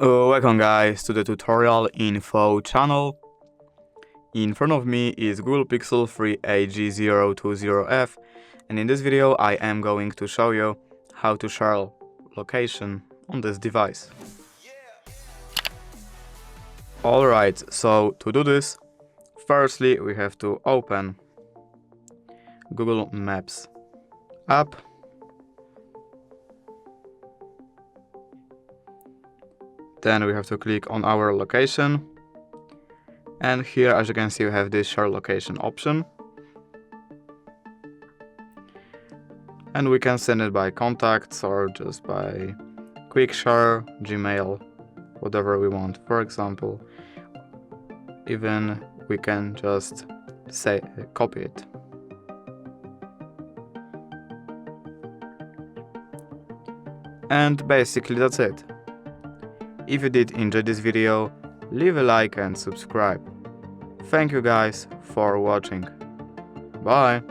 Welcome guys to the tutorial info channel. In front of me is Google Pixel 3 AG020F, and in this video I am going to show you how to share location on this device. Alright, so to do this, firstly we have to open Google Maps app. Then we have to click on our location, and here, as you can see, we have this share location option, and we can send it by contacts or just by quick share, Gmail, whatever we want. For example, even we can just say copy it. And basically that's it. If you did enjoy this video, leave a like and subscribe. Thank you guys for watching. Bye!